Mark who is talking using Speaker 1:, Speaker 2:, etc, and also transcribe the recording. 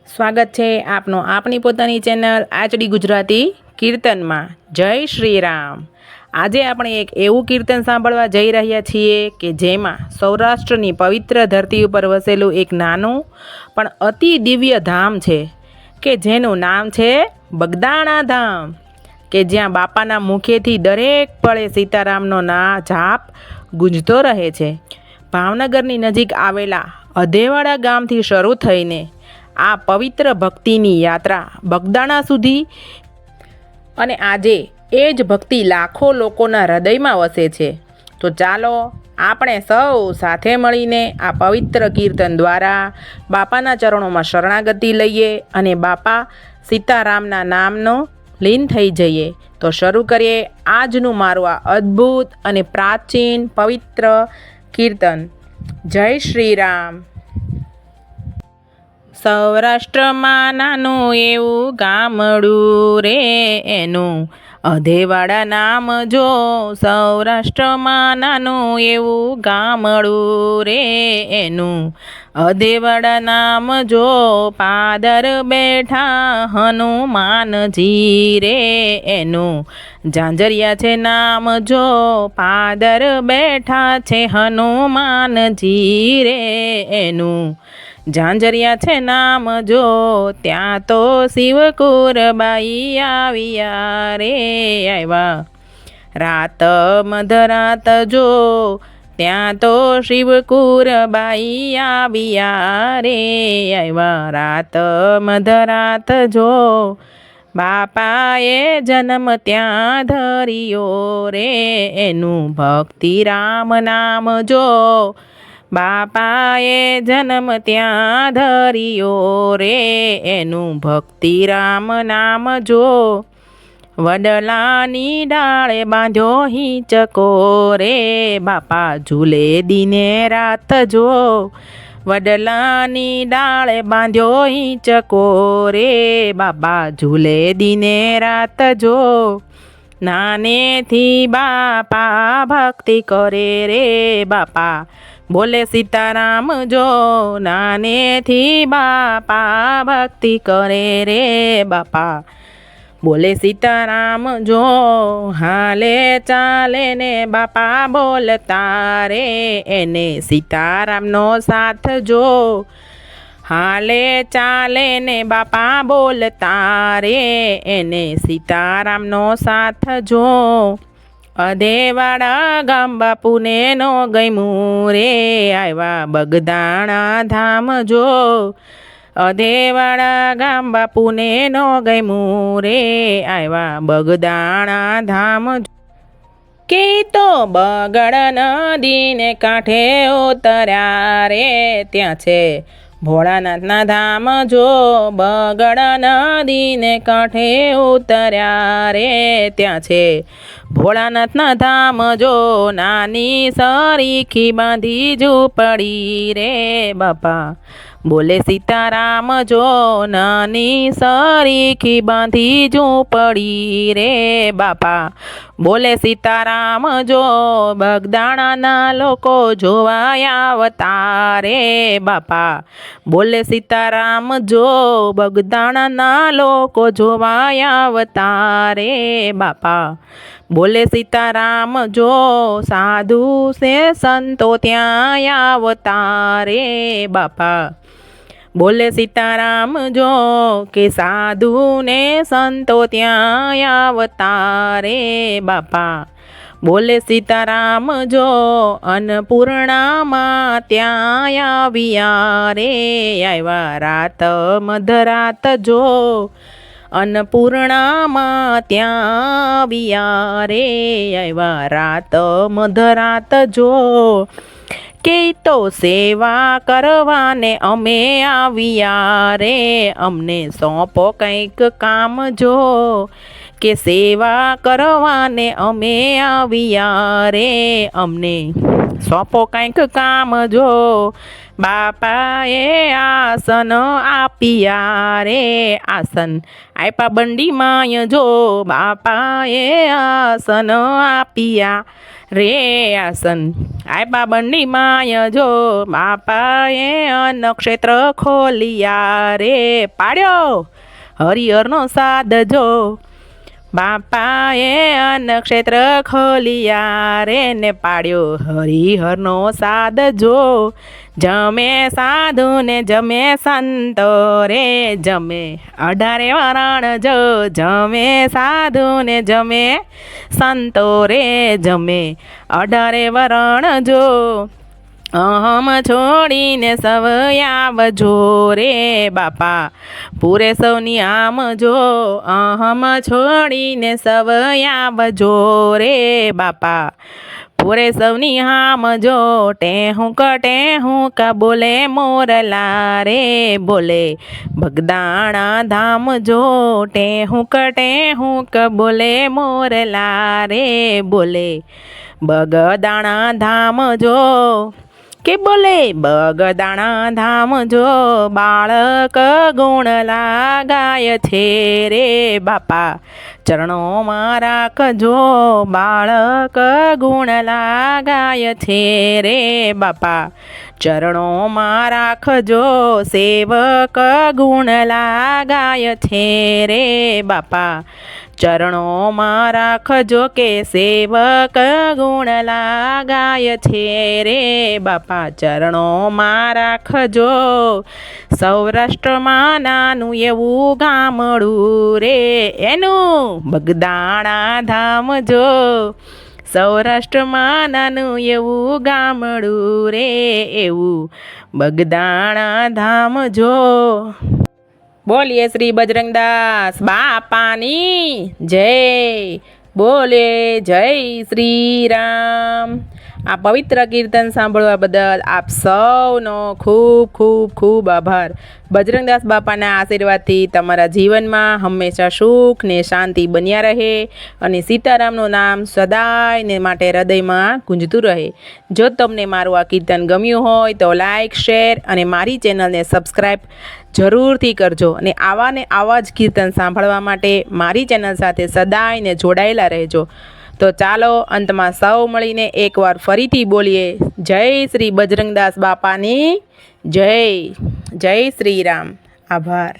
Speaker 1: સ્વાગત છે આપનું આપણી પોતાની ચેનલ આચડી ગુજરાતી કીર્તનમાં। જય શ્રી રામ। આજે આપણે એક એવું કીર્તન સાંભળવા જઈ રહ્યા છીએ કે જેમાં સૌરાષ્ટ્રની પવિત્ર ધરતી ઉપર વસેલું એક નાનું પણ અતિ દિવ્ય ધામ છે કે જેનું નામ છે બગદાણા ધામ, કે જ્યાં બાપાના મુખેથી દરેક પળે સીતારામનો જાપ ગુંજતો રહે છે। ભાવનગરની નજીક આવેલા અધેવાડા ગામથી શરૂ થઈને આ પવિત્ર ભક્તિની યાત્રા બગદાણા સુધી, અને આજે એ જ ભક્તિ લાખો લોકોના હૃદયમાં વસે છે। તો ચાલો આપણે સૌ સાથે મળીને આ પવિત્ર કીર્તન દ્વારા બાપાના ચરણોમાં શરણાગતિ લઈએ અને બાપા સીતારામના નામનો લીન થઈ જઈએ। તો શરૂ કરીએ આજનું મારું આ અદ્ભુત અને પ્રાચીન પવિત્ર કીર્તન। જય શ્રી રામ। સૌરાષ્ટ્રમાં નાનું એવું ગામડું રે એનું અધેવાડા નામ જો, સૌરાષ્ટ્રમાં નાનું એવું ગામડું રે એનું અધેવાડા નામ જો, પાદર બેઠા હનુમાનજી રે એનું ઝાંઝરિયા છે નામ જો, પાદર બેઠા છે હનુમાનજી રે એનું ઝાંઝરિયા છે નામ જો, ત્યાં તો શિવકુરબાઈ આવ્યા રે આવ્યા રાત મધરાત જો, ત્યાં તો શિવકુરબાઈ આવ્યા રે આવ્યા રાત મધરાત જો, બાપાએ જન્મ ત્યાં ધર્યો રે એનું ભક્તિરામ નામ જો, બાપાએ જન્મ ત્યાં ધર્યો રે એનું ભક્તિરામ નામ જો, વડલાની ડાળે બાંધ્યો હિંચકો રે બાપા ઝૂલે દિને રાત જો, વડલાની ડાળે બાંધ્યો હિંચકો રે બાપા ઝૂલે દિને રાત જો, નાનેથી બાપા ભક્તિ કરે રે બાપા બોલે સીતારામ જો, નાનેથી બાપા ભક્તિ કરે રે બાપા બોલે સીતારામ જો, હાલે ચાલે ને બાપા બોલતા રે એને સીતારામનો સાથ જો, હાલે ચાલે ને બાપા બોલતા રે એને સીતારામનો સાથ જો, અધેવાડા ગામ બાપુને નો ગમ્યું રે આવ્યા બગદાણા ધામ જો, અધેવાડા ગામ બાપુને નો ગમ્યું રે આવ્યા બગદાણા ધામ જો, કે તો બગડ નદીને કાંઠે ઉતર્યા રે ત્યાં છે ભોળાનાથના ધામ જો, બગડ નદીને કાંઠે ઉતર્યા રે ત્યાં છે ભોળાનાથના ધામ જો, નાની સરીખી બાંધી ઝૂંપડી રે બાપા બોલે સીતારામ જો, નાની સરીખી બાંધી ઝૂંપડી રે બાપા બોલે સીતારામ જો, બગદાણાના લોકો જોવા આવતા રે બાપા બોલે સીતારામ જો, બગદાણાના લોકો જોવા આવતા રે બાપા બોલે સીતારામ જો, સાધુ છે સંતો ત્યાં આવતા રે બાપા બોલે સીતારામ જો, કે સાધુ ને સંતો ત્યાં આવતા રે બાપા બોલે સીતારામ જો, અન્નપૂર્ણામાં ત્યાં આવ્યા રે આવ્યા રાત મધરાત જો, અન્નપૂર્ણામાં ત્યાં આવ્યા રે આવ્યા રાત મધરાત જો, કે તો સેવા કરવાને અમે આવ્યા રે અમને સોંપો કંઈક કામ જો, કે સેવા કરવાને અમે આવ્યા રે, અમને સોંપો કંઈક કામ જો, બાપાએ આસન આપ્યા રે, આસન આપ્યા બંડીમાં જો, બાપાએ આસન આપ્યા રે, આસન આપ્યા બંડીમાં જો, બાપાએ નક્ષત્ર ખોલિયા રે, પાડ્યો હરિહરનો સાદ જો, બાપાએ નક્ષત્ર ખોલિયા રે ને પાડ્યો હરિહરનો સાદ જો, જમે સાધુ ને જમે સંતો રે, જમે 18 વરણ જો, જમે સાધુ ને જમે સંતો રે, જમે 18 વરણ જો, અહમ છોડીને સવ આવજો રે, બાપા પૂરે સૌની આમ જો, અહમ છોડીને સવ આવજો રે, બાપા પૂરે સૌની હામ જો, ટેહું ક બોલે મોરલા રે, બોલે બગદાણા ધામ જો, ટેહું ક બોલે મોરલા રે, બોલે બગદાણા ધામ જો, કે બોલે બગદાણા ધામ જો, બાળક ગુણ લાગાય છે રે, બાપા ચરણોમાં રાખજો, બાળક ગુણ લાગાય છે રે, બાપા ચરણોમાં રાખજો, સેવક ગુણ લાગાય છે રે, બાપા ચરણોમાં રાખજો, કે સેવક ગુણ લાગાય છે રે, બાપા ચરણોમાં રાખજો, સૌરાષ્ટ્રમાં નાનું એવું ગામડું રે, એનું બગદાણા ધામ જો, સૌરાષ્ટ્રમાં નાનું એવું ગામડું રે, એવું બગદાણા ધામ જો. બોલીએ શ્રી બજરંગદાસ બાપાની જય, બોલે જય શ્રી રામ. આ પવિત્ર કીર્તન સાંભળવા બદલ આપ સૌનો ખૂબ ખૂબ ખૂબ આભાર. બજરંગદાસ બાપાના આશીર્વાદથી તમારા જીવનમાં હંમેશા સુખ ને શાંતિ બન્યા રહે અને સીતારામનું નામ સદાયને માટે હૃદયમાં ગુંજતું રહે. જો તમને મારું આ કીર્તન ગમ્યું હોય તો લાઈક, શેર અને મારી ચેનલને સબસ્ક્રાઈબ જરૂરથી કરજો. અને આવા જ કીર્તન સાંભળવા માટે મારી ચેનલ સાથે સદાયને જોડાયેલા રહેજો. તો ચાલો અંતમાં સૌ મળીને એકવાર ફરીથી બોલીએ જય શ્રી બજરંગદાસ બાપાની જય. જય શ્રી રામ. આભાર.